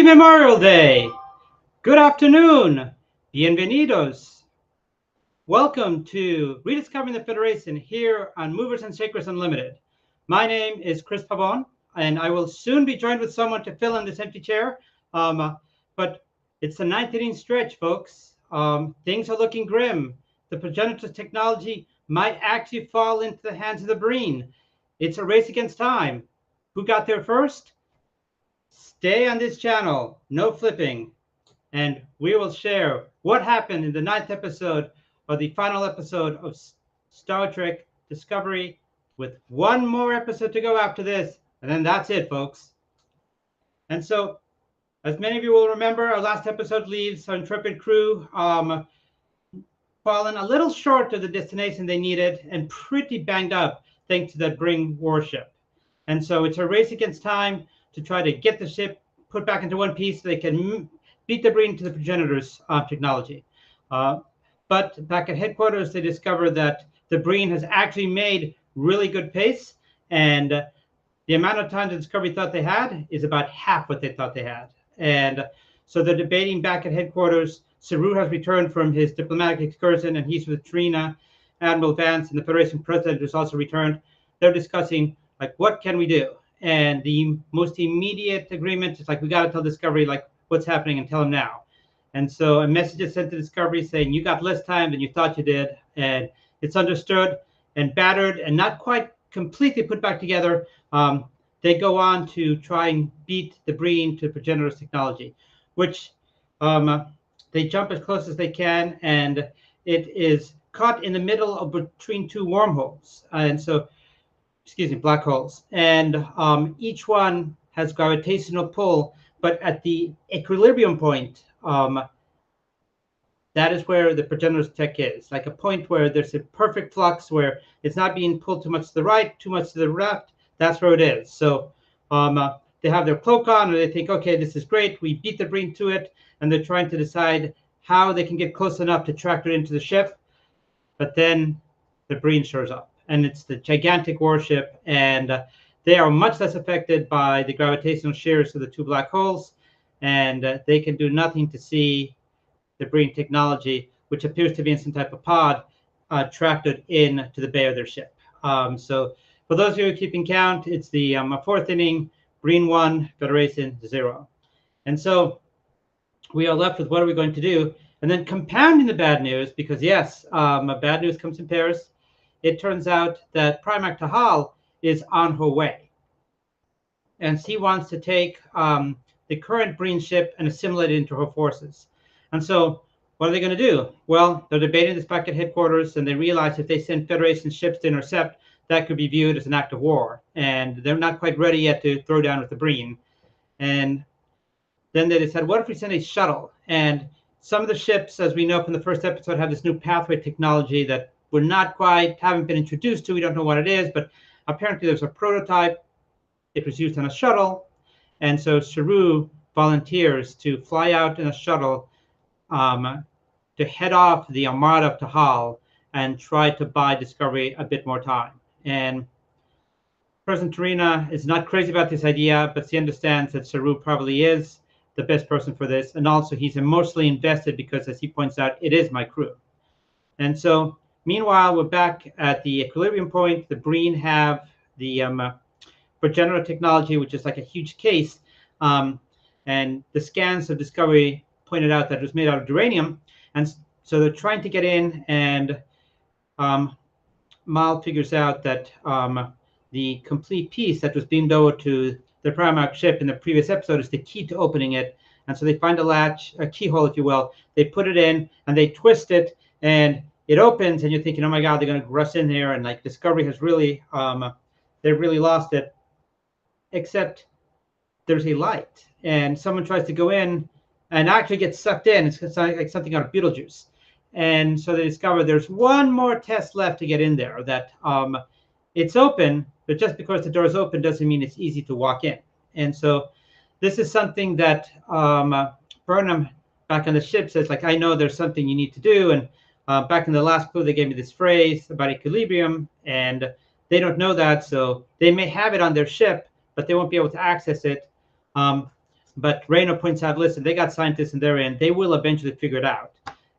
Memorial Day! Good afternoon! Bienvenidos! Welcome to Rediscovering the Federation here on Movers and Shakers Unlimited. My name is Chris Pavon, and I will soon be joined with someone to fill in this empty chair. But it's the ninth inning stretch, folks. Things are looking grim. The progenitor's technology might actually fall into the hands of the Breen. It's a race against time. Who got there first? Stay on this channel, no flipping, and we will share what happened in the ninth episode or the final episode of Star Trek Discovery, with one more episode to go after this, and then that's it, folks. And so, as many of you will remember, our last episode leaves our intrepid crew fallen a little short of the destination they needed and pretty banged up thanks to that Breen warship. And so it's a race against time to try to get the ship put back into one piece so they can beat the Breen to the progenitor's technology. But back at headquarters, they discover that the Breen has actually made really good pace, and the amount of time the Discovery thought they had is about half what they thought they had. And so they're debating back at headquarters. Saru has returned from his diplomatic excursion, and he's with Trina, Admiral Vance, and the Federation president, who's also returned. They're discussing, like, what can we do? And the most immediate agreement is like, we got to tell Discovery like what's happening and tell them now. And so a message is sent to Discovery saying, you got less time than you thought you did. And it's understood, and battered and not quite completely put back together. They go on to try and beat the Breen to progenitor's technology, which they jump as close as they can. And it is caught in the middle of between two wormholes. And so, black holes, and each one has gravitational pull, but at the equilibrium point, that is where the progenitor's tech is, like a point where there's a perfect flux where it's not being pulled too much to the right, too much to the left. That's where it is. So they have their cloak on, and they think, okay, this is great. We beat the Breen to it, and they're trying to decide how they can get close enough to track it into the ship. But then the Breen shows up. And it's the gigantic warship, and they are much less affected by the gravitational shears of the two black holes, and they can do nothing to see the Breen technology, which appears to be in some type of pod, tracked in to the bay of their ship. So for those of you keeping count, it's the fourth inning, Breen 1, Federation 0. And so we are left with what are we going to do? And then compounding the bad news, because yes, bad news comes in pairs. It turns out that Primarch Tahal is on her way. And she wants to take the current Breen ship and assimilate it into her forces. And so what are they going to do? Well, they're debating this back at headquarters, and they realize if they send Federation ships to intercept, that could be viewed as an act of war. And they're not quite ready yet to throw down with the Breen. And then they decide, what if we send a shuttle? And some of the ships, as we know from the first episode, have this new pathway technology that we're not quite, haven't been introduced to. We don't know what it is, but apparently there's a prototype. It was used on a shuttle. And so Saru volunteers to fly out in a shuttle to head off the Armada of Tahal and try to buy Discovery a bit more time. And President Tarina is not crazy about this idea, but she understands that Saru probably is the best person for this. And also he's emotionally invested because, as he points out, it is my crew. And so meanwhile, we're back at the equilibrium point. The Breen have the progenitor technology, which is like a huge case. And the scans of Discovery pointed out that it was made out of uranium. And so they're trying to get in, and Mal figures out that the complete piece that was beamed over to the Primarch ship in the previous episode is the key to opening it. And so they find a latch, a keyhole, if you will. They put it in, and they twist it, and it opens, and you're thinking, oh my God, they're going to rush in here, and like Discovery has really, they've really lost it. Except there's a light, and someone tries to go in and actually gets sucked in. It's like something out of Beetlejuice. And so they discover there's one more test left to get in there, that it's open, but just because the door is open doesn't mean it's easy to walk in. And so this is something that Burnham back on the ship says, like, I know there's something you need to do. And back in the last clue, they gave me this phrase about equilibrium, and they don't know that. So they may have it on their ship, but they won't be able to access it. But Reyna points out, listen, they got scientists in their end. They will eventually figure it out.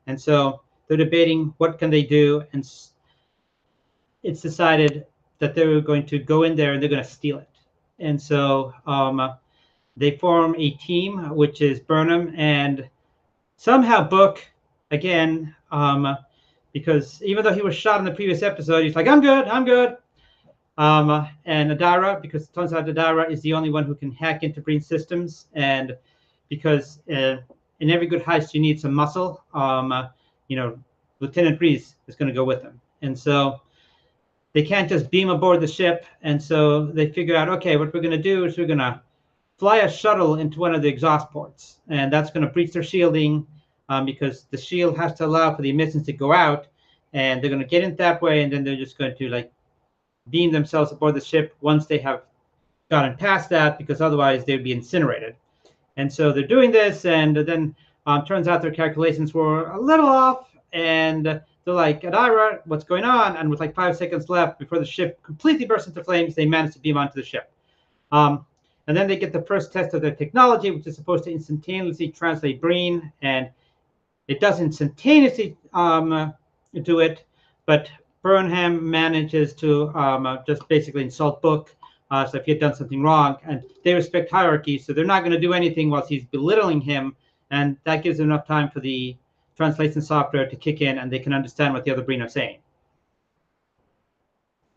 And so they're debating what can they do, and it's decided that they're going to go in there and they're going to steal it. And so they form a team, which is Burnham and somehow Book again, because even though he was shot in the previous episode, he's like, I'm good, I'm good. And Adara, because it turns out Adara is the only one who can hack into brain systems, and because in every good heist you need some muscle, Lieutenant Breeze is going to go with them. And so they can't just beam aboard the ship, and so they figure out, okay, what we're going to do is we're going to fly a shuttle into one of the exhaust ports, and that's going to breach their shielding, because the shield has to allow for the emissions to go out, and they're going to get in that way, and then they're just going to like beam themselves aboard the ship once they have gotten past that, because otherwise they'd be incinerated. And so they're doing this, and then turns out their calculations were a little off, and they're like, Adira, what's going on? And with like 5 seconds left before the ship completely bursts into flames, they manage to beam onto the ship. And then they get the first test of their technology, which is supposed to instantaneously translate brain, and it does instantaneously do it, but Burnham manages to just basically insult Book, so if he had done something wrong, and they respect hierarchy, so they're not going to do anything whilst he's belittling him, and that gives them enough time for the translation software to kick in, and they can understand what the other brain are saying.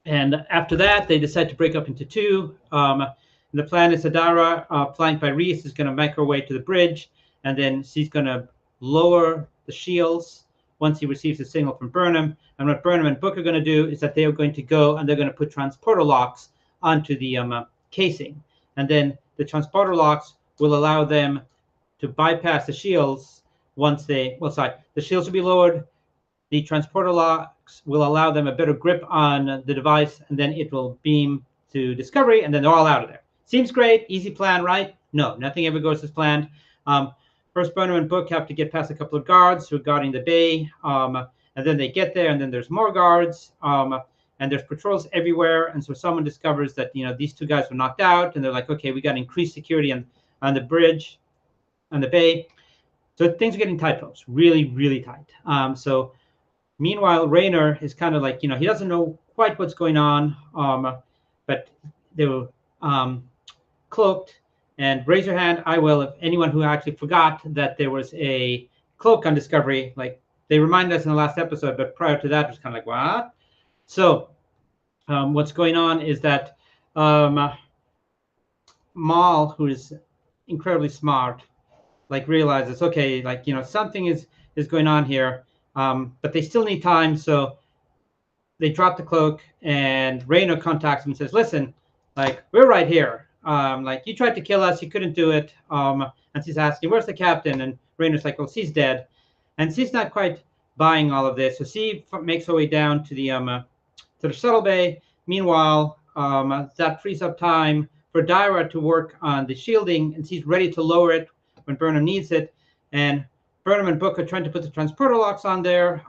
And after that, they decide to break up into two. The plan is Adara, flanked by Reese, is going to make her way to the bridge, and then she's going to lower the shields once he receives a signal from Burnham. And what Burnham and Book are going to do is that they are going to go and they're going to put transporter locks onto the casing. And then the transporter locks will allow them to bypass the shields once the shields will be lowered. The transporter locks will allow them a better grip on the device, and then it will beam to Discovery, and then they're all out of there. Seems great, easy plan, right? No, nothing ever goes as planned. First, Burnham and Book have to get past a couple of guards who are guarding the bay, and then they get there, and then there's more guards, and there's patrols everywhere. And so someone discovers that these two guys were knocked out, and they're like, okay, we got increased security on the bridge, on the bay. So things are getting tight, folks, really, really tight. So meanwhile, Rayner is kind of like, he doesn't know quite what's going on, but they were cloaked. And raise your hand, I will, if anyone who actually forgot that there was a cloak on Discovery. Like, they reminded us in the last episode, but prior to that, it was kind of like, what? So what's going on is that Maul, who is incredibly smart, like realizes, okay, like, something is going on here, but they still need time. So they drop the cloak, and Rayner contacts him and says, listen, like, we're right here. Like, you tried to kill us, you couldn't do it. And she's asking, where's the captain? And Rayner's like, well, she's dead. And she's not quite buying all of this. So she makes her way down to the shuttle bay. Meanwhile, that frees up time for Dyra to work on the shielding, and she's ready to lower it when Burnham needs it. And Burnham and Book are trying to put the transporter locks on there.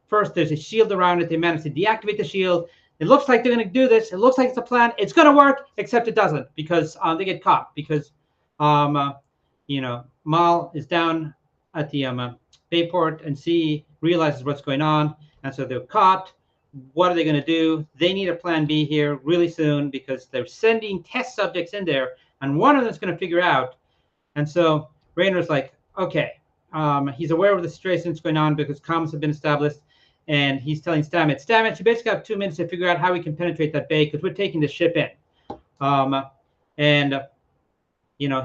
First, there's a shield around it. They manage to deactivate the shield. It looks like they're going to do this. It looks like it's a plan. It's going to work, except it doesn't, because they get caught. Because, Mal is down at the Bayport, and she realizes what's going on. And so they're caught. What are they going to do? They need a plan B here really soon, because they're sending test subjects in there, and one of them is going to figure out. And so Rayner's like, okay. He's aware of the situation that's going on because comms have been established. And he's telling Stamets, you basically have 2 minutes to figure out how we can penetrate that bay, because we're taking the ship in.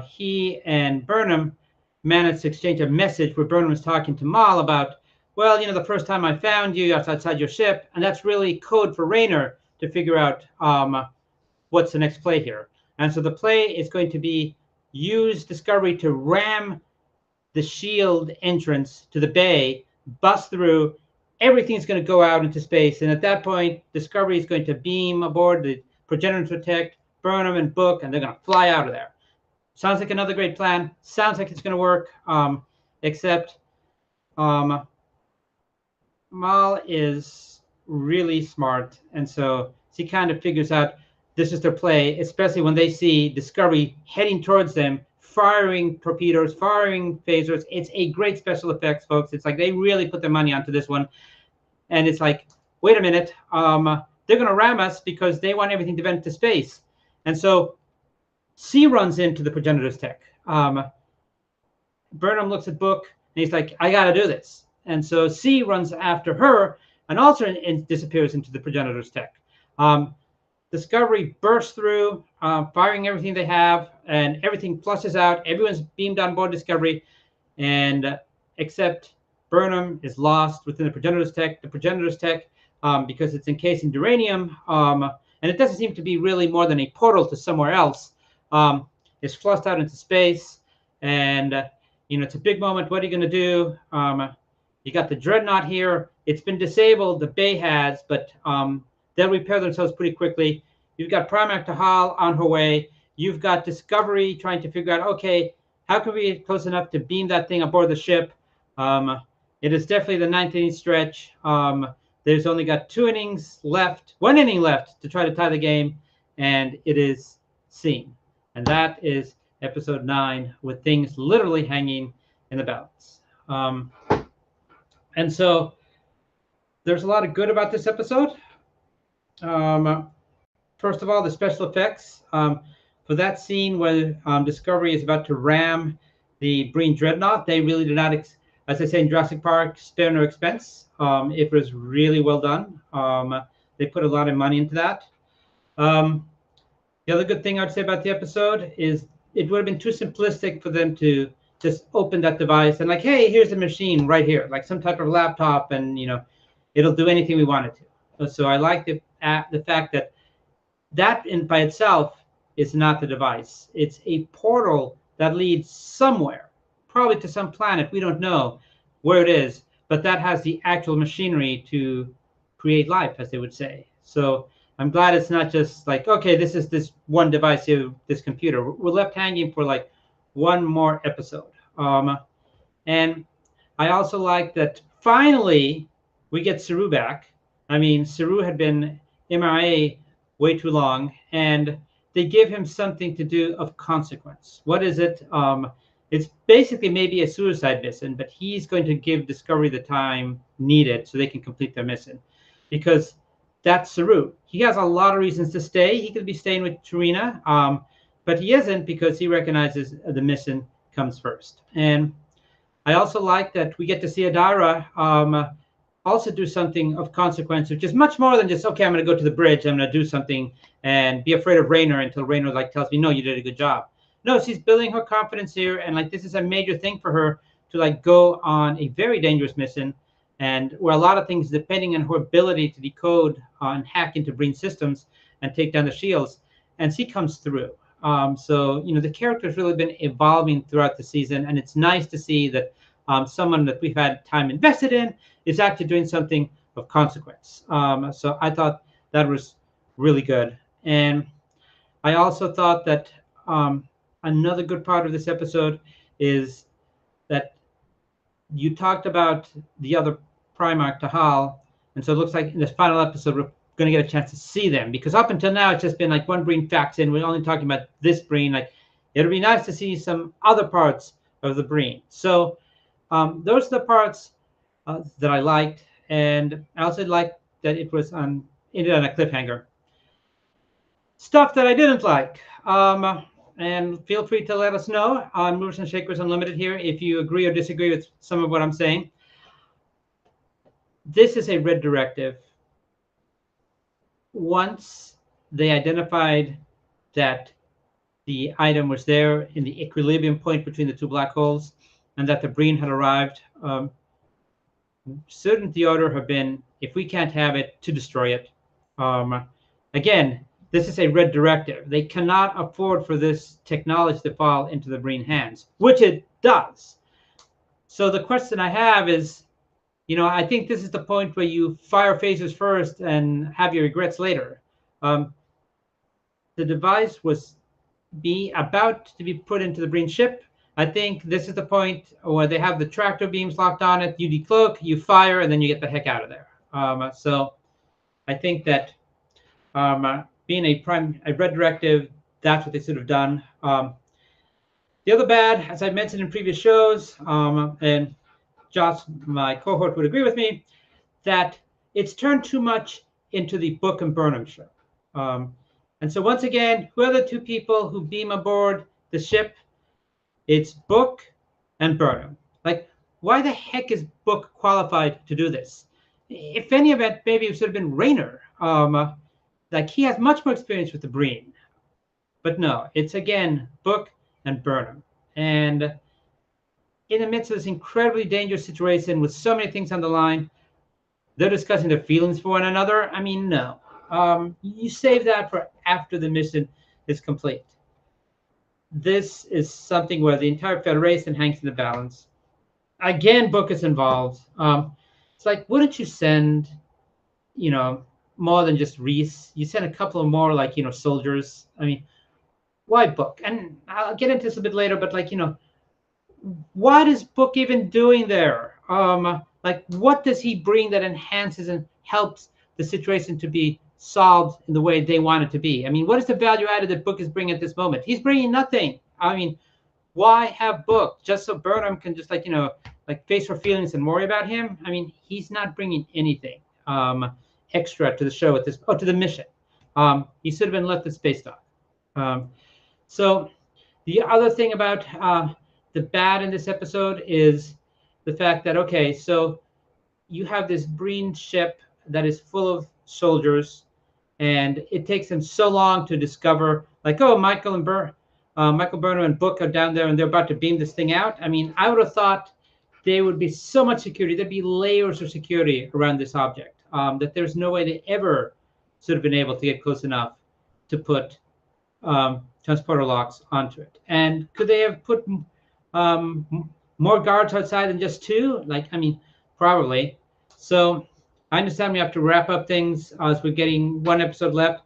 He and Burnham managed to exchange a message where Burnham was talking to Mal about, well, the first time I found you, I was outside your ship. And that's really code for Rayner to figure out what's the next play here. And so the play is going to be use Discovery to ram the shield entrance to the bay, bust through. Everything's going to go out into space, and at that point, Discovery is going to beam aboard the progenitor to protect Burnham and Book, and they're going to fly out of there. Sounds like another great plan. Sounds like it's going to work, except Mal is really smart, and so she kind of figures out this is their play, especially when they see Discovery heading towards them, firing torpedoes, firing phasers. It's a great special effects, folks. It's like they really put their money onto this one. And it's like, wait a minute, they're going to ram us because they want everything to vent to space. And so C runs into the progenitor's tech. Burnham looks at Book, and he's like, I got to do this. And so C runs after her and also disappears into the progenitor's tech. Discovery bursts through, firing everything they have, and everything flushes out. Everyone's beamed on board Discovery, and except Burnham is lost within the progenitor's tech. The progenitor's tech, because it's encased in uranium, and it doesn't seem to be really more than a portal to somewhere else, is flushed out into space. And it's a big moment. What are you going to do? You got the Dreadnought here. It's been disabled. The Bay has, but they'll repair themselves pretty quickly. You've got Primarch Tahal on her way. You've got Discovery trying to figure out, okay, how can we get close enough to beam that thing aboard the ship? It is definitely the ninth inning stretch. There's only got 2 innings left, 1 inning left to try to tie the game, and it is seen. And that is episode 9, with things literally hanging in the balance. And so there's a lot of good about this episode. First of all, the special effects. For that scene where Discovery is about to ram the Breen Dreadnought, they really did not, as I say in Jurassic Park, spare no expense. It was really well done. They put a lot of money into that. The other good thing I'd say about the episode is it would have been too simplistic for them to just open that device and like, hey, here's a machine right here, like some type of laptop, and it'll do anything we want it to. So I like the fact that in by itself is not the device. It's a portal that leads somewhere, probably to some planet. We don't know where it is, but that has the actual machinery to create life, as they would say. So I'm glad it's not just like, okay, this is this one device here, this computer. We're left hanging for like one more episode. And I also like that finally we get Saru back. I mean, Saru had been MIA way too long, and they give him something to do of consequence. What is it? It's basically maybe a suicide mission, but he's going to give Discovery the time needed so they can complete their mission. Because that's Saru. He has a lot of reasons to stay. He could be staying with Tarina, but he isn't because he recognizes the mission comes first. And I also like that we get to see Adara also do something of consequence, which is much more than just, okay, I'm going to go to the bridge, I'm going to do something and be afraid of Raynor until Raynor tells me, no, you did a good job. No, she's building her confidence here, and this is a major thing for her to go on a very dangerous mission, and where a lot of things, depending on her ability to decode and hack into Breen systems and take down the shields, and she comes through. So the character has really been evolving throughout the season, and it's nice to see that someone that we've had time invested in is actually doing something of consequence. So I thought that was really good. And I also thought that another good part of this episode is that you talked about the other Primarch, Tahal, and so it looks like in this final episode we're going to get a chance to see them, because up until now it's just been one Breen fax in. We're only talking about this Breen. It'll be nice to see some other parts of the Breen. So those are the parts that I liked, and I also liked that it was ended on a cliffhanger. Stuff that I didn't like, and feel free to let us know on Movers and Shakers Unlimited here if you agree or disagree with some of what I'm saying. This is a red directive. Once they identified that the item was there in the equilibrium point between the two black holes, and that the Breen had arrived, shouldn't the order have been, if we can't have it, to destroy it? Again, this is a red directive. They cannot afford for this technology to fall into the Breen hands, which it does. So the question I have is, I think this is the point where you fire phasers first and have your regrets later. The device was about to be put into the Breen ship. I think this is the point where they have the tractor beams locked on it. You decloak, you fire, and then you get the heck out of there. So I think that being a red directive, that's what they should have done. The other bad, as I mentioned in previous shows, and Josh, my cohort, would agree with me, that it's turned too much into the Book and Burnham show. And so once again, who are the two people who beam aboard the ship? It's Book and Burnham. Like, why the heck is Book qualified to do this? If any event, maybe it should have been Rayner. Like, he has much more experience with the Breen. But no, it's again Book and Burnham. And in the midst of this incredibly dangerous situation with so many things on the line, they're discussing their feelings for one another. I mean, no. You save that for after the mission is complete. This is something where the entire Federation hangs in the balance. Again, Book is involved. It's like, wouldn't you send, more than just Reese? You send a couple of more, like, soldiers. I mean, why Book? And I'll get into this a bit later, but like, what is Book even doing there? Like, what does he bring that enhances and helps the situation to be solved in the way they want it to be? I mean, what is the value added that Book is bringing at this moment? He's bringing nothing. I mean, why have Book just so Burnham can just face her feelings and worry about him? I mean, he's not bringing anything extra to the show at this, to the mission. He should have been left at space dock. So the other thing about the bad in this episode is the fact that, okay, so you have this Breen ship that is full of soldiers, and it takes them so long to discover, like, oh, Michael Burnham and Book are down there and they're about to beam this thing out. I mean, I would have thought there would be so much security, there'd be layers of security around this object, that there's no way they ever should have been able to get close enough to put transporter locks onto it. And could they have put more guards outside than just two? Like, I mean, probably. So I understand we have to wrap up things as we're getting one episode left.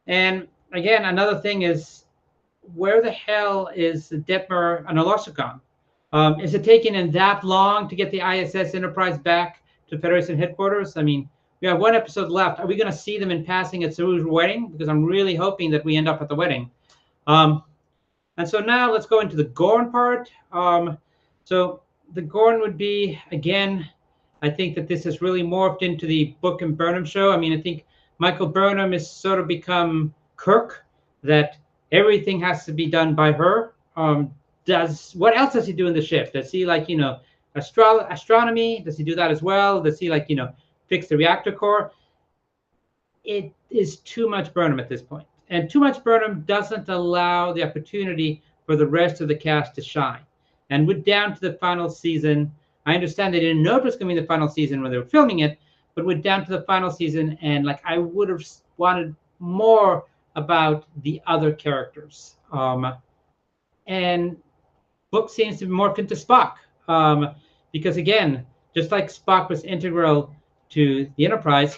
And again, another thing is, where the hell is Detmer and Oloshikon? Is it taking them that long to get the ISS Enterprise back to Federation headquarters? I mean, we have one episode left. Are we going to see them in passing at Saru's wedding? Because I'm really hoping that we end up at the wedding. And so now let's go into the Gorn part. So the Gorn would be, again, I think that this has really morphed into the Book and Burnham show. I mean, I think Michael Burnham has sort of become Kirk, that everything has to be done by her. What else does he do in the ship? Does he, like, astronomy? Does he do that as well? Does he, like, fix the reactor core? It is too much Burnham at this point. And too much Burnham doesn't allow the opportunity for the rest of the cast to shine. And we're down to the final season. I understand they didn't know it was going to be the final season when they were filming it, but we're down to the final season, and like, I would have wanted more about the other characters. And Book seems to be morphed into Spock, because again, just like Spock was integral to the Enterprise,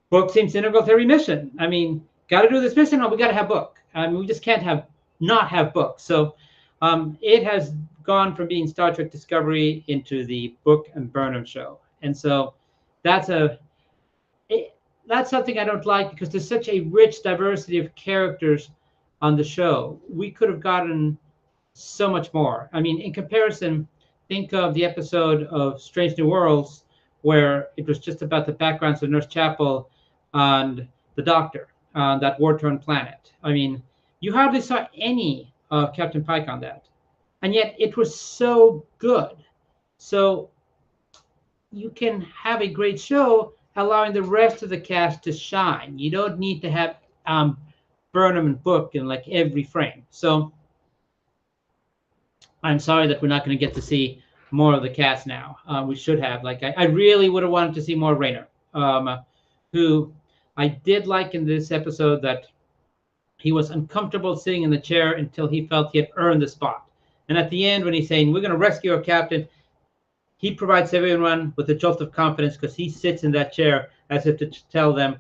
Book seems integral to every mission. I mean, got to do this mission, we got to have Book. I mean, we just can't not have Book. So it has gone from being Star Trek Discovery into the Book and Burnham show. And so that's something I don't like, because there's such a rich diversity of characters on the show. We could have gotten so much more. I mean, in comparison, think of the episode of Strange New Worlds where it was just about the backgrounds of Nurse Chapel and the Doctor on that war-torn planet. I mean, you hardly saw any of Captain Pike on that. And yet it was so good. So you can have a great show allowing the rest of the cast to shine. You don't need to have Burnham and Book in like every frame. So I'm sorry that we're not going to get to see more of the cast now. We should have. Like, I really would have wanted to see more Rayner, who I did like in this episode that he was uncomfortable sitting in the chair until he felt he had earned the spot. And at the end, when he's saying, we're going to rescue our captain, he provides everyone with a jolt of confidence because he sits in that chair as if to tell them,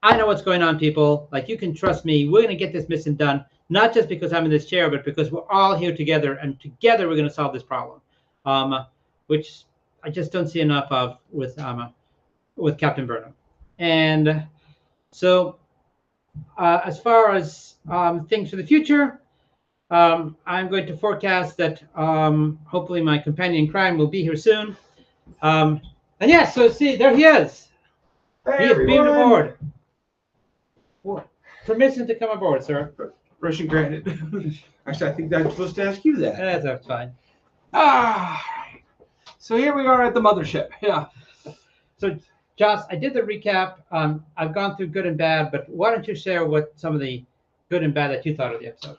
I know what's going on, people. Like, you can trust me. We're going to get this mission done, not just because I'm in this chair, but because we're all here together, and together we're going to solve this problem, which I just don't see enough of with Captain Burnham. And so as far as things for the future, I'm going to forecast that hopefully my companion in crime will be here soon. And yes, so see, there he is. Hey, He is beamed everyone. aboard. Permission to come aboard, sir. Permission granted. Actually, I think I'm supposed to ask you that. That's fine. So here we are at the mothership. Yeah. So, Joss, I did the recap. I've gone through good and bad, but why don't you share what some of the good and bad that you thought of the episode?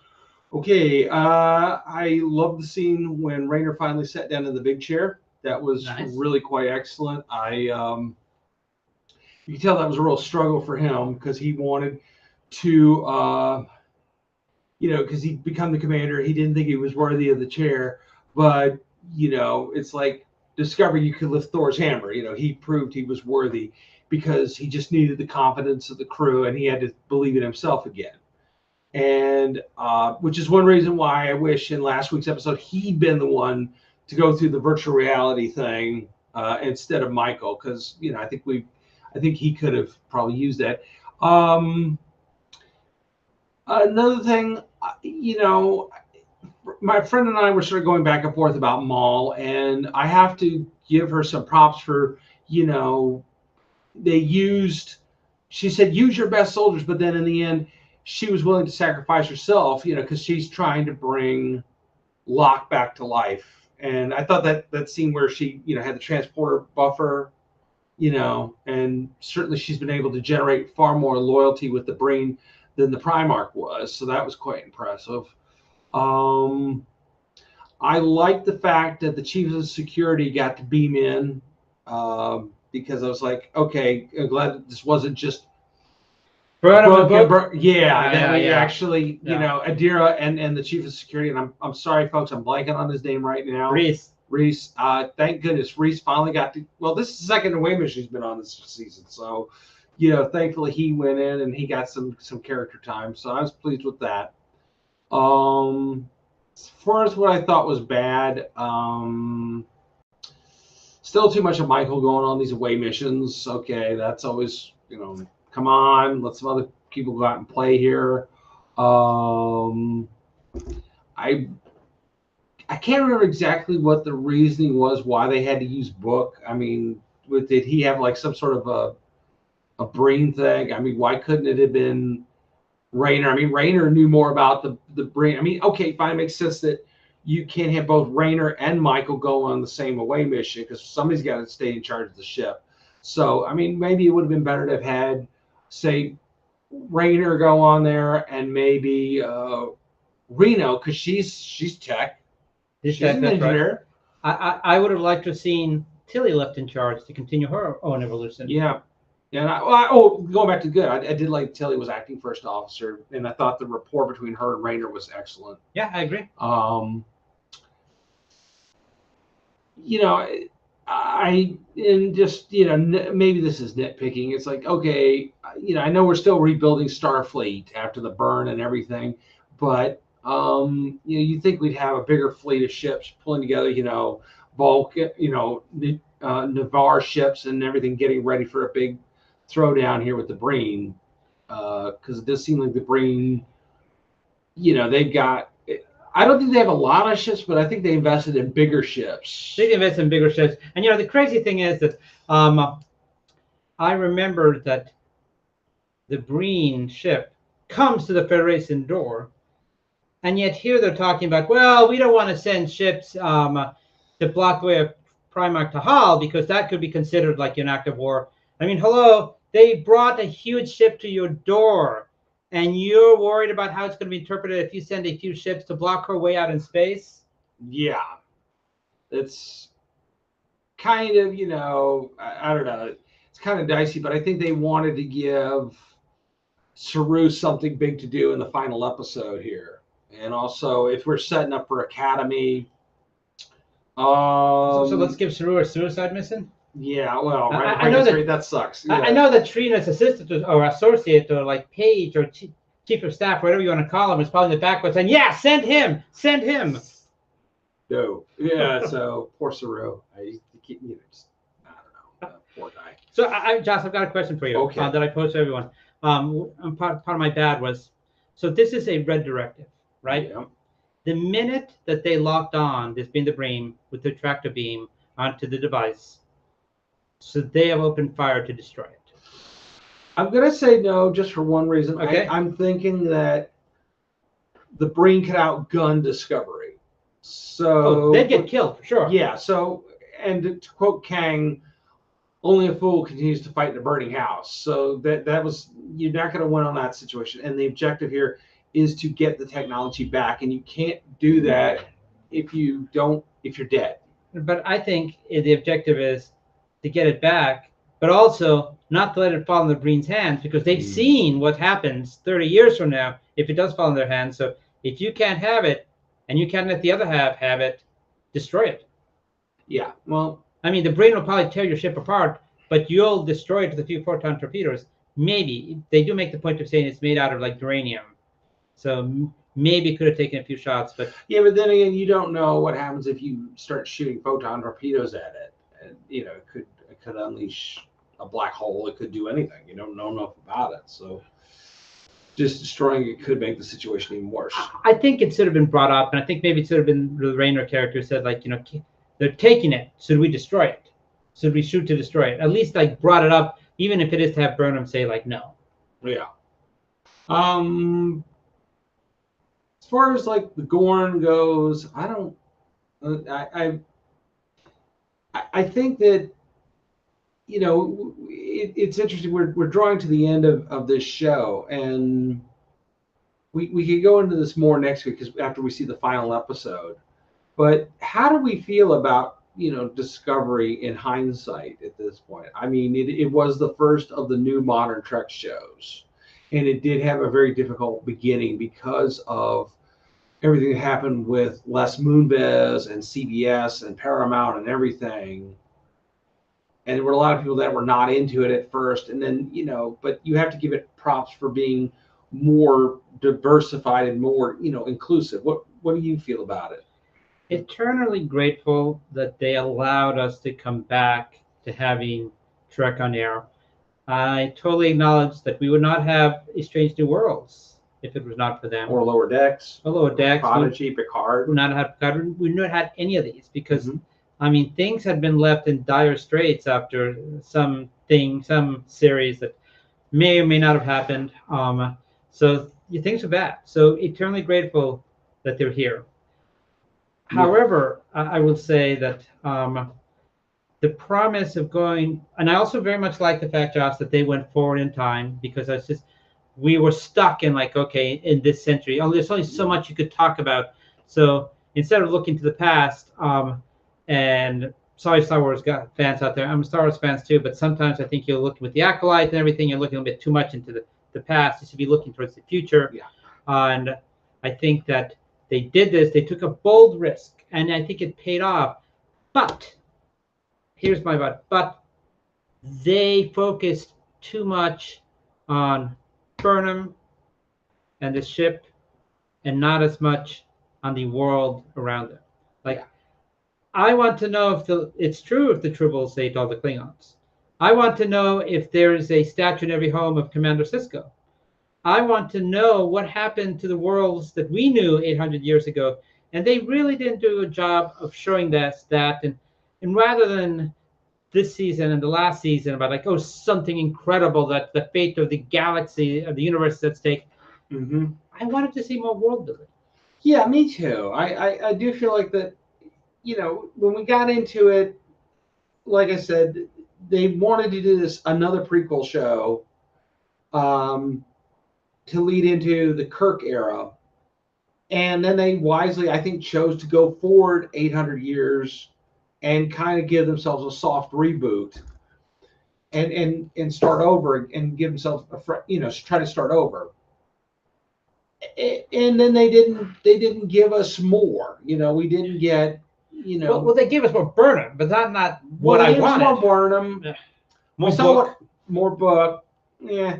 Okay. I love the scene when Rainer finally sat down in the big chair. That was Nice. really quite excellent. You can tell that was a real struggle for him because he wanted to, because he'd become the commander. He didn't think he was worthy of the chair, but it's like discovering you could lift Thor's hammer. He proved he was worthy because he just needed the confidence of the crew, and he had to believe in himself again. And which is one reason why I wish in last week's episode he'd been the one to go through the virtual reality thing instead of Michael, because I think he could have probably used that. Another thing, my friend and I were sort of going back and forth about Maul, and I have to give her some props for, she said, use your best soldiers, but then in the end, she was willing to sacrifice herself, because she's trying to bring Locke back to life. And I thought that scene where she, had the transporter buffer, and certainly she's been able to generate far more loyalty with the Breen than the Primarch was. So that was quite impressive. I like the fact that the chief of security got to beam in because I was like, okay, I'm glad that this wasn't just book. Yeah, that way actually, Adira and the chief of security, and I'm sorry, folks, I'm blanking on his name right now. Reese. Thank goodness Reese finally got to. Well, this is the second away mission he's been on this season, so thankfully he went in and he got some character time. So I was pleased with that. As far as what I thought was bad, still too much of Michael going on these away missions. Okay, that's always come on, let some other people go out and play here. I can't remember exactly what the reasoning was why they had to use Book. I mean, did he have like some sort of a brain thing? I mean, why couldn't it have been Rainer? I mean, Rainer knew more about the brain. I mean, okay, fine, it makes sense that you can't have both Rainer and Michael go on the same away mission because somebody's got to stay in charge of the ship. So, I mean, maybe it would have been better to have had, say, Rainer go on there and maybe Reno, because she's tech. She's an engineer. Right. I would have liked to have seen Tilly left in charge to continue her own evolution. Yeah. And going back to good, I did like Tilly was acting first officer, and I thought the rapport between her and Rainer was excellent. Yeah, I agree. Maybe this is nitpicking. It's like, okay, I know we're still rebuilding Starfleet after the burn and everything, but you think we'd have a bigger fleet of ships pulling together, bulk, Navarre ships and everything, getting ready for a big throwdown here with the Breen, because it does seem like the Breen, they've got. I don't think they have a lot of ships, but I think they invested in bigger ships. They invested in bigger ships, and the crazy thing is that I remember that the Breen ship comes to the Federation door. And yet here they're talking about, well, we don't want to send ships to block the way of Primarch Tahal because that could be considered like an act of war. I mean, hello, they brought a huge ship to your door, and you're worried about how it's going to be interpreted if you send a few ships to block her way out in space? Yeah. It's kind of, I don't know. It's kind of dicey, but I think they wanted to give Saru something big to do in the final episode here. And also, if we're setting up for Academy, so let's give Saru a suicide mission. Yeah, well, right. I know that sucks. Yeah. I know that Trina's assistant or associate or like Paige or chief of staff, whatever you want to call him, is probably in the backwards saying, "Yeah, send him." No, yeah. So poor Saru. I don't know, poor guy. So, Josh, I've got a question for you. Okay. That I posed to everyone. Part of my bad was, so this is a red directive, right? Yeah. The minute that they locked on this being the beam with the tractor beam onto the device, so they have opened fire to destroy it. I'm gonna say no, just for one reason. Okay. I'm thinking that the Breen could outgun Discovery. So they'd get killed for sure. Yeah. So, and to quote Kang, only a fool continues to fight in a burning house. So that was, you're not going to win on that situation. And the objective here is to get the technology back, and you can't do that if you're dead. But I think the objective is to get it back, but also not to let it fall in the Breen's hands, because they've seen what happens 30 years from now if it does fall in their hands. So if you can't have it, and you can't let the other half have it, destroy it. Yeah. Well, I mean, the Breen will probably tear your ship apart, but you'll destroy it with a few photon torpedoes. Maybe. They do make the point of saying it's made out of like uranium. So maybe it could have taken a few shots, but yeah, but then again, you don't know what happens if you start shooting photon torpedoes at it. And, it could unleash a black hole. It could do anything. You don't know enough about it. So just destroying it could make the situation even worse. I think it should have been brought up, and I think maybe it should have been the Raynor character said, like, they're taking it. Should we destroy it? Should we shoot to destroy it? At least like brought it up, even if it is to have Burnham say like no. Yeah. As far as like the Gorn goes, I don't. I think that it's interesting. We're drawing to the end of this show, and we could go into this more next week because after we see the final episode. But how do we feel about Discovery in hindsight at this point? I mean, it was the first of the new modern Trek shows, and it did have a very difficult beginning because of everything that happened with Les Moonves and CBS and Paramount and everything. And there were a lot of people that were not into it at first, and then but you have to give it props for being more diversified and more inclusive. What do you feel about it? Eternally grateful that they allowed us to come back to having Trek on air. I totally acknowledge that we would not have A Strange New Worlds if it was not for them. Or Lower Decks. Or Lower Decks. Prodigy, Picard. We would not have Picard. We would not have had any of these because, I mean, things had been left in dire straits after some series that may or may not have happened. So things are bad. So eternally grateful that they're here. However, I will say that the promise of going, and I also very much like the fact, Josh, that they went forward in time, because we were stuck in in this century. There's only so much you could talk about. So instead of looking to the past, and sorry, Star Wars fans out there, I'm a Star Wars fans too, but sometimes I think you're looking with the acolyte and everything, you're looking a bit too much into the past. You should be looking towards the future. Yeah. And I think that they did this. They took a bold risk, and I think it paid off. But here's my but they focused too much on Burnham and the ship, and not as much on the world around them. I want to know if it's true if the Tribbles ate all the Klingons. I want to know if there is a statue in every home of Commander Sisko. I want to know what happened to the worlds that we knew 800 years ago. And they really didn't do a job of showing that. And rather than this season and the last season about something incredible, that the fate of the galaxy, of the universe is at stake, I wanted to see more world building. Yeah, me too. I do feel like that, when we got into it, like I said, they wanted to do another prequel show to lead into the Kirk era. And then they wisely, I think, chose to go forward 800 years and kind of give themselves a soft reboot and start over and give themselves try to start over. And then they didn't give us more. We didn't get, Well, they gave us more Burnham, but not what I wanted. More Burnham. More book. More book. Yeah.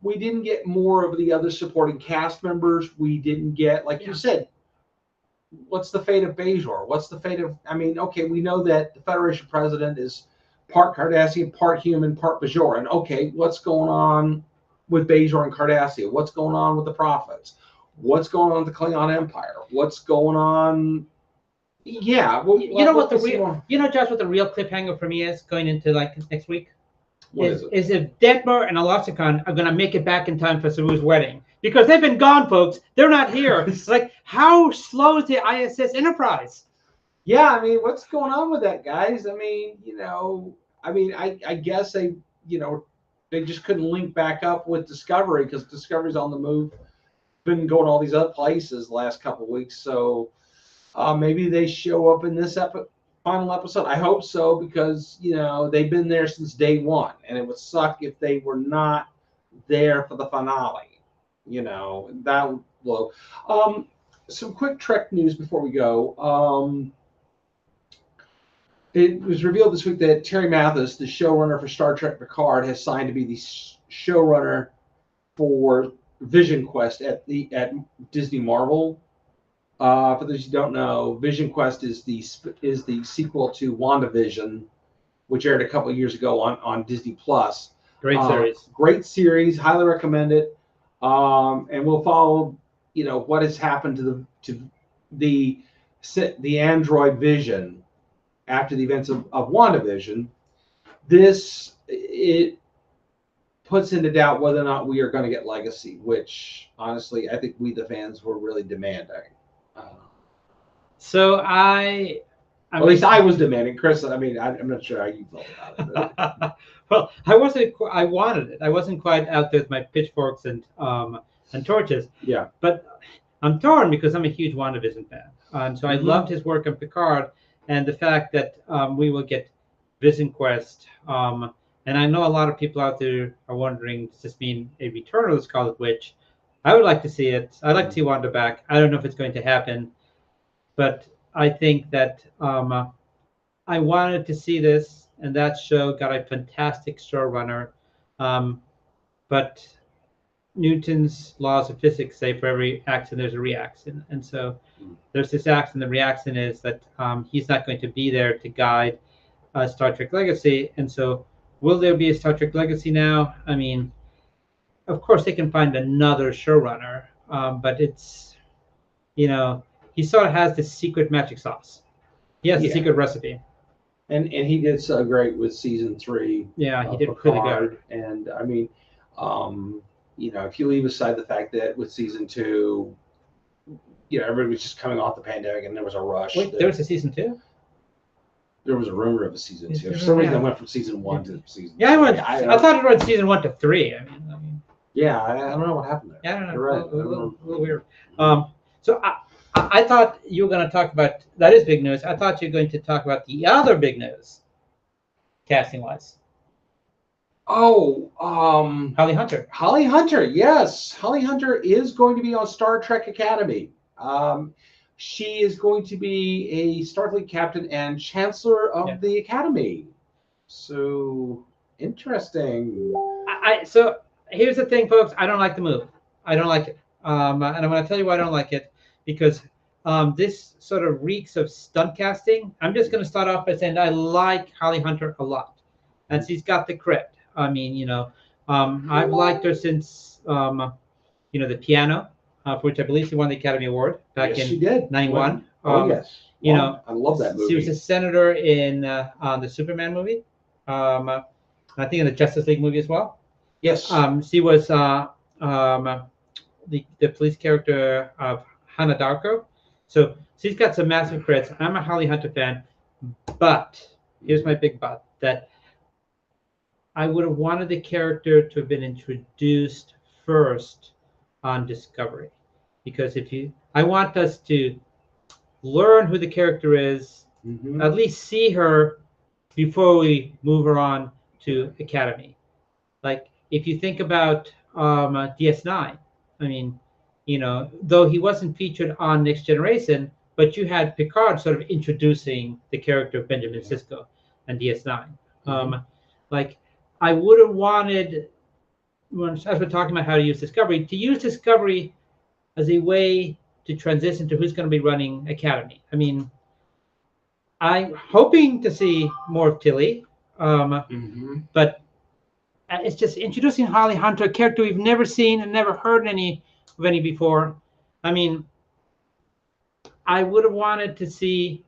We didn't get more of the other supporting cast members. We didn't get, you said, what's the fate of Bajor? What's the fate of, okay, we know that the Federation president is part Cardassian, part human, part Bajoran. Okay, what's going on with Bajor and Cardassia? What's going on with the prophets? What's going on with the Klingon Empire? What's going on? Yeah, you know what the real, Josh, what the real cliffhanger for me is going into like next week? What is it? Is if Detmer and Alosicon are going to make it back in time for Saru's wedding, because they've been gone, folks. They're not here. It's like, how slow is the ISS Enterprise? Yeah, I mean, what's going on with that, guys? I mean, you know, I guess they, you know, they just couldn't link back up with Discovery because Discovery's on the move, been going all these other places the last couple of weeks. So maybe they show up in this final episode. I hope so, because, you know, they've been there since day one, and it would suck if they were not there for the finale. You know, that would blow. Some quick Trek news before we go. It was revealed this week that Terry Mathis, the showrunner for Star Trek Picard, has signed to be the showrunner for Vision Quest at Disney Marvel. For those who don't know, Vision Quest is the sequel to WandaVision, which aired a couple of years ago on Disney Plus. Great series. Great series. Highly recommend it. And we'll follow, you know, what has happened to the android Vision after the events of WandaVision. It puts into doubt whether or not we are going to get Legacy, which honestly I think we the fans were really demanding. So at least I was demanding. Chris, I mean, I'm not sure how you felt about it. Well, I wanted it. I wasn't quite out there with my pitchforks and torches. Yeah. But I'm torn because I'm a huge WandaVision fan. So I loved his work on Picard, and the fact that we will get Vision Quest. And I know a lot of people out there are wondering, does this mean a return of the Scarlet Witch? I would like to see it. I'd like to see Wanda back. I don't know if it's going to happen, but I think that I wanted to see this, and that show got a fantastic showrunner. But Newton's laws of physics say for every action there's a reaction, and so there's this action. The reaction is that he's not going to be there to guide Star Trek Legacy, and so will there be a Star Trek Legacy now? I mean, of course they can find another showrunner, but it's, you know, he sort of has this secret magic sauce. He has a secret recipe. And he did so great with season 3. Yeah, he did really good. And I mean, you know, if you leave aside the fact that with season 2, you know, everybody was just coming off the pandemic and there was a rush. Wait, there was a season 2? There was a rumor of a season 2. For some reason, it went from season 1 to season 2. Yeah, I thought it went season 1 to 3. I mean. Yeah, I don't know what happened there. Yeah, I don't know. You're right. A little weird. So I thought you were going to talk about, that is big news. I thought you were going to talk about the other big news, casting-wise. Oh, Holly Hunter. Holly Hunter, yes. Holly Hunter is going to be on Star Trek Academy. She is going to be a Starfleet captain and chancellor of the Academy. So, interesting. So, here's the thing, folks. I don't like the move. I don't like it. And I'm going to tell you why I don't like it. Because this sort of reeks of stunt casting. I'm just going to start off by saying I like Holly Hunter a lot. And she's got the credit. I mean, you know, I've liked her since, you know, The Piano, for which I believe she won the Academy Award back in 91. Oh, yes. You know, I love that movie. She was a senator in the Superman movie. I think in the Justice League movie as well. Yes. She was the police character of Hannah Darko. So she's got some massive credits. I'm a Holly Hunter fan, but here's my big but, that I would have wanted the character to have been introduced first on Discovery, because I want us to learn who the character is, at least see her before we move her on to Academy. Like if you think about DS9, I mean, you know, though he wasn't featured on Next Generation, but you had Picard sort of introducing the character of Benjamin Sisko and DS9. Like I would have wanted, as we're talking about how to use Discovery, to use Discovery as a way to transition to who's going to be running Academy. I mean, I'm hoping to see more of Tilly, but it's just introducing Holly Hunter, a character we've never seen and never heard any before. I mean, I would have wanted to see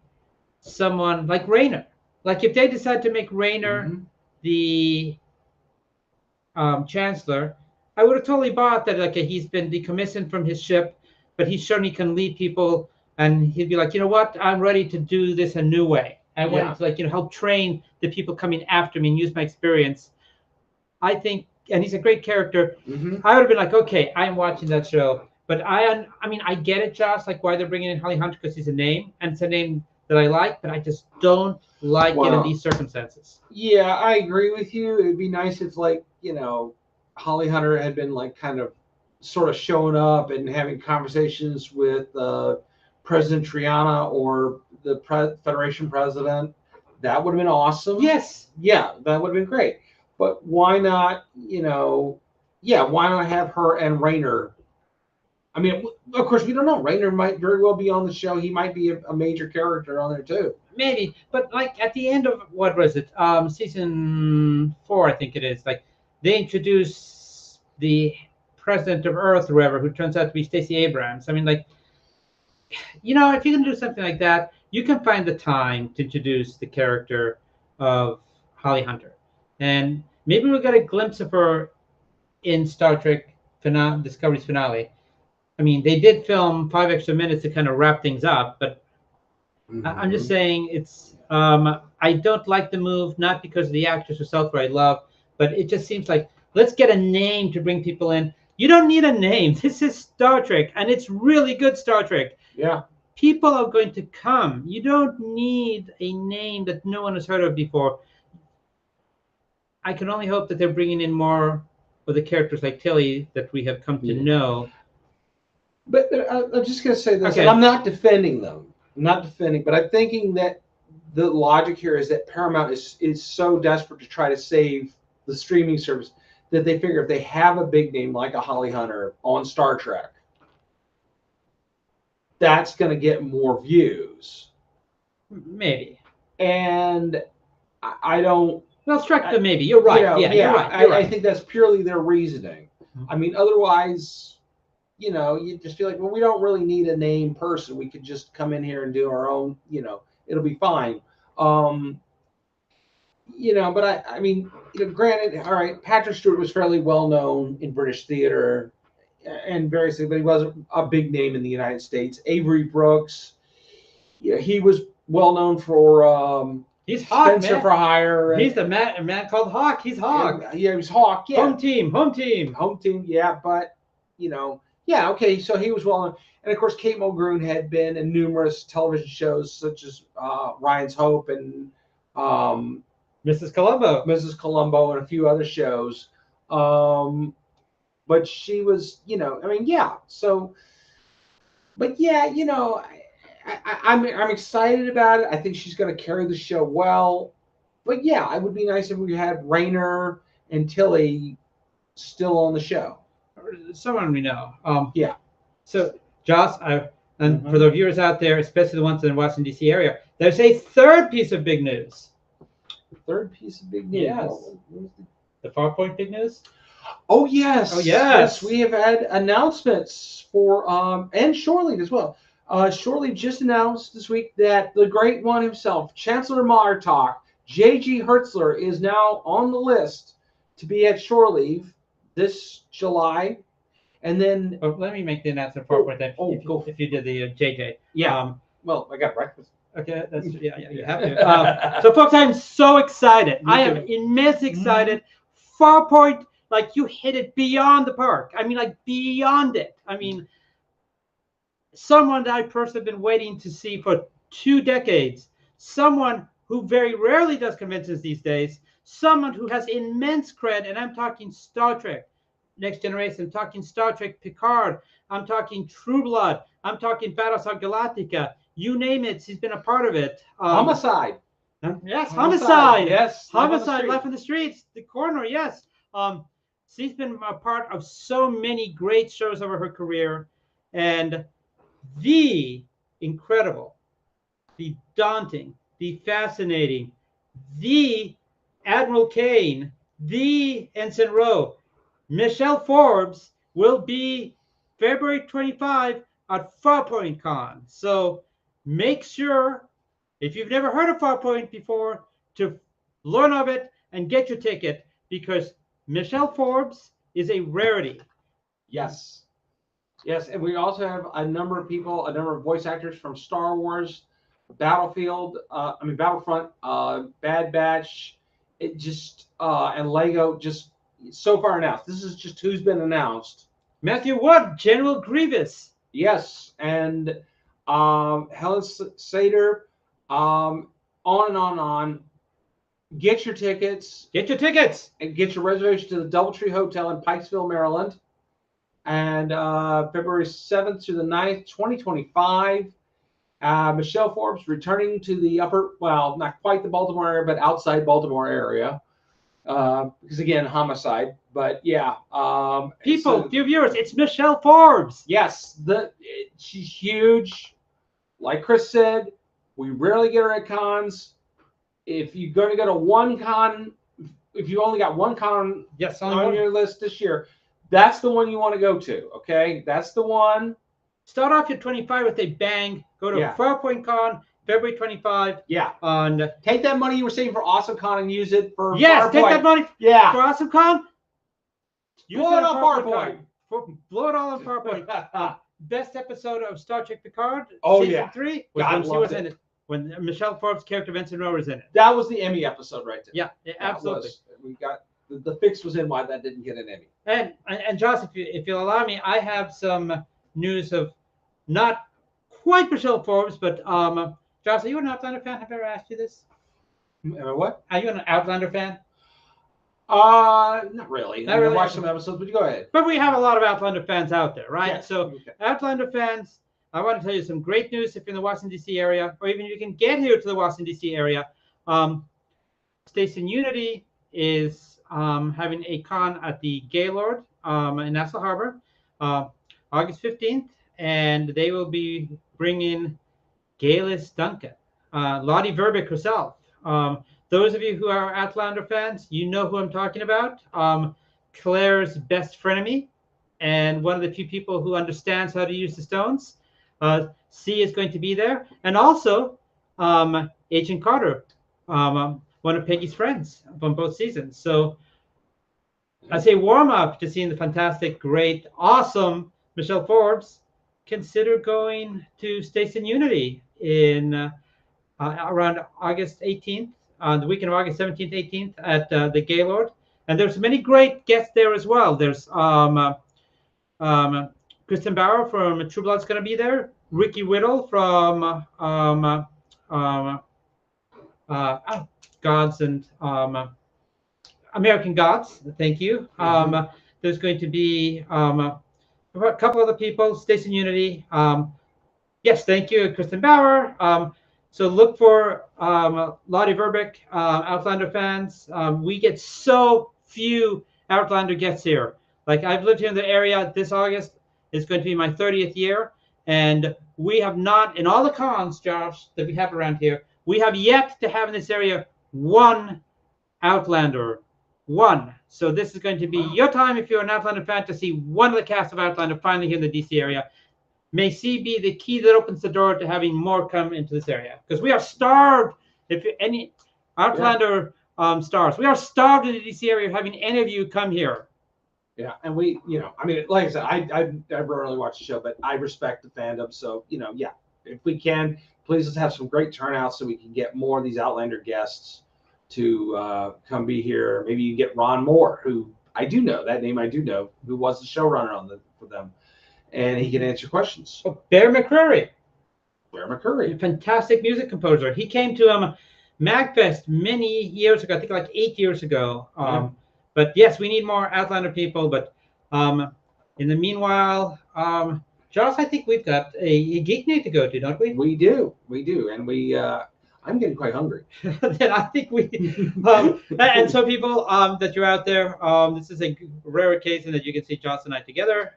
someone like Rayner. Like if they decide to make Rayner Mhm. the chancellor, I would have totally bought that. Like he's been decommissioned from his ship, but he's shown he can lead people, and he'd be like, you know what, I'm ready to do this a new way. I wanted Yeah. to like help train the people coming after me and use my experience. I think, and he's a great character. Hmm. I would have been like, okay, I'm watching that show. But I mean, I get it, Josh, like why they're bringing in Holly Hunter because he's a name, and it's a name that I like, but I just don't like it in Well, these circumstances. yeah, I agree with you. It'd be nice if, like, Holly Hunter had been like kind of sort of showing up and having conversations with President Triana or the Federation president. That would have been awesome. Yes. Yeah, that would have been great. But why not, yeah, why not have her and Rayner? I mean, of course, we don't know. Rayner might very well be on the show. He might be a major character on there too. Maybe, but like at the end of what was it? Season 4, I think it is. Like they introduce the president of Earth, or whoever, who turns out to be Stacey Abrams. I mean, like, if you can do something like that, you can find the time to introduce the character of Holly Hunter, and maybe we'll get a glimpse of her in Star Trek Discovery's finale. I mean, they did film 5 extra minutes to kind of wrap things up, but I'm just saying it's. I don't like the move, not because of the actress herself, who I love, but it just seems like let's get a name to bring people in. You don't need a name. This is Star Trek, and it's really good Star Trek. Yeah. People are going to come. You don't need a name that no one has heard of before. I can only hope that they're bringing in more of the characters like Tilly that we have come to know. But I'm just going to say this, Okay. and I'm not defending them. I'm not defending, but I'm thinking that the logic here is that Paramount is so desperate to try to save the streaming service that they figure if they have a big name like a Holly Hunter on Star Trek, that's going to get more views. Maybe. And I don't. Well, strike the maybe. You're right. You're right. You're right. I think that's purely their reasoning. I mean, otherwise, you just feel like, well, we don't really need a name person. We could just come in here and do our own, it'll be fine. But I mean, granted, all right, Patrick Stewart was fairly well known in British theater and various things, but he wasn't a big name in the United States. Avery Brooks, he was well known for he's Hawk, Spencer man. for Hire. He's the man called Hawk. He's Hawk. Yeah, he was Hawk. Yeah. Home team. Yeah, but yeah, okay. So he was well known, and of course, Kate Mulgrew had been in numerous television shows such as Ryan's Hope and Mrs. Columbo, and a few other shows. But she was, I mean, yeah. So, but yeah, I'm excited about it. I think she's going to carry the show well. But yeah, it would be nice if we had Rayner and Tilly still on the show. Someone we know. Yeah. So, Josh, and for the viewers out there, especially the ones in the Washington, D.C. area, there's a third piece of big news. Third piece of big news. Yes. The Farpoint big news? Oh, yes. Oh, yes. We have had announcements for, and Shore Leave as well. Shore Leave just announced this week that the great one himself, Chancellor Martok, J.G. Hertzler, is now on the list to be at Shore Leave this July. And then let me make the announcement for that. If you did the JJ. Yeah. Well, I got breakfast. Okay, that's yeah, you have to. So, folks, I'm so excited. I am immensely excited. Farpoint, like you hit it beyond the park. I mean, like beyond it. I mean, someone that I personally have been waiting to see for 2 decades. Someone who very rarely does conventions these days. Someone who has immense cred, and I'm talking Star Trek Next Generation. I'm talking Star Trek Picard. I'm talking True Blood. I'm talking Battlestar Galactica. You name it, he's been a part of it. Homicide. Yes, Homicide. Yes. Homicide, Life in the Streets, The Coroner, yes. She's been a part of so many great shows over her career. And the incredible, the daunting, the fascinating, the Admiral Kane, the Ensign Rowe, Michelle Forbes will be February 25 at Farpoint Con. So make sure, if you've never heard of Farpoint before, to learn of it and get your ticket, because Michelle Forbes is a rarity. Yes. Yes, and we also have a number of people, a number of voice actors from Star Wars, Battlefront, Bad Batch, and Lego, just so far announced. This is just who's been announced. Matthew Wood, General Grievous. Yes, and Helen Sater, on and on and on. Get your tickets. Get your tickets. And get your reservation to the Doubletree Hotel in Pikesville, Maryland. And February 7th through the 9th, 2025. Michelle Forbes returning to the not quite the Baltimore area, but outside Baltimore area. Because again, homicide. But yeah. People, dear viewers, it's Michelle Forbes. Yes, she's huge. Like Chris said, we rarely get her at cons. If you're going to go to one con, if you only got one con on your list this year, that's the one you want to go to. Okay, that's the one. Start off your 25 with a bang. Go to Farpoint Con, February 25. Yeah. And take that money you were saving for Awesome Con and use it for Farpoint. Take that money for Awesome Con. Blow it on Farpoint. Blow it all on Farpoint. Best episode of Star Trek Picard, season 3, was when she was in it. When Michelle Forbes' character Vincent Rowe was in it. That was the Emmy episode right there. Yeah, absolutely. We got the fix was in why that didn't get an Emmy. And Josh, if you'll allow me, I have some news of not quite Michelle Forbes, but Josh, are you an Outlander fan? Have I ever asked you this? What? Are you an Outlander fan? Not really. I really watched some episodes, but you go ahead. But we have a lot of Outlander fans out there, right? Yes. So Outlander fans, I want to tell you some great news if you're in the Washington, D.C. area, or even you can get here to the Washington, D.C. area. Station Unity is having a con at the Gaylord in Nassau Harbor, August 15th, and they will be bringing Galis Duncan, Lottie Verbeek herself. Those of you who are Outlander fans, you know who I'm talking about. Claire's best frenemy, and one of the few people who understands how to use the stones. C is going to be there, and also Agent Carter, one of Peggy's friends from both seasons. So as a warm-up to seeing the fantastic, great, awesome Michelle Forbes, consider going to Station Unity in around August 18th, the weekend of August 17th, 18th at the Gaylord. And there's many great guests there as well. There's Kristen Bauer from True Blood's going to be there. Ricky Whittle from Gods and American Gods. Thank you. There's going to be a couple other people. Station Unity. Yes, thank you, Kristen Bauer. So look for Lottie Verbeek, Outlander fans. We get so few Outlander guests here. Like, I've lived here in the area. This August is going to be my 30th year. And we have not, in all the cons, Josh, that we have around here, we have yet to have in this area one Outlander. One. So this is going to be your time, if you're an Outlander fan, to see one of the cast of Outlander finally here in the DC area. May C be the key that opens the door to having more come into this area. Because we are starved, if any Outlander stars, we are starved in the DC area of having any of you come here. Yeah, and we, I mean, like I said, I rarely watch the show, but I respect the fandom. So, if we can, please let's have some great turnouts so we can get more of these Outlander guests to come be here. Maybe you get Ron Moore, who I do know, that name I do know, who was the showrunner for them, and he can answer questions. Oh, Bear McCreary. Bear McCreary. A fantastic music composer. He came to MagFest many years ago, I think like 8 years ago. But yes, we need more Outlander people. But in the meanwhile, Josh, I think we've got a geek night to go to, don't we? We do, and I'm getting quite hungry. Then I think we, and so people that you're out there, this is a rare occasion that you can see Josh and I together.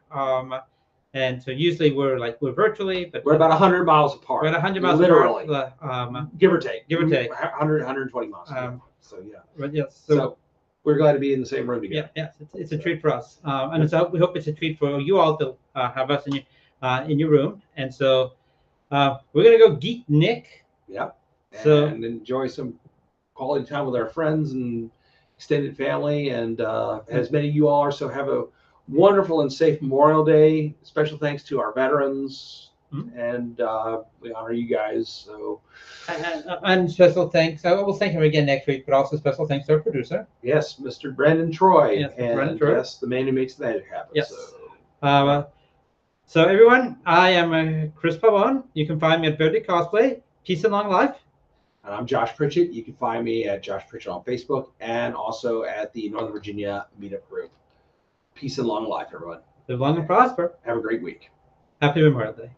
And so usually we're virtually, but we're about 100 miles apart. We're at 100 miles literally, apart, give or take. 100, 120 miles. So yeah. But yes. So we're glad to be in the same room together. Yeah, yes, it's a treat for us, and we hope it's a treat for you all to have us. And in your room. And so we're gonna go geek Nick. Yep. So And enjoy some quality time with our friends and extended family. And as many of you all are, so have a wonderful and safe Memorial Day. Special thanks to our veterans, and we honor you guys. So, and special thanks. We'll thank him again next week, but also special thanks to our producer. yes, Mr. Brandon Troy. Yes, Mr. And Brandon Troy. yes, the man who makes the magic happen. Yes. So everyone, I am Chris Pavon. You can find me at Verdi Cosplay. Peace and long life. And I'm Josh Pritchett. You can find me at Josh Pritchett on Facebook and also at the Northern Virginia Meetup Group. Peace and long life, everyone. Live long and prosper. Have a great week. Happy Memorial Day.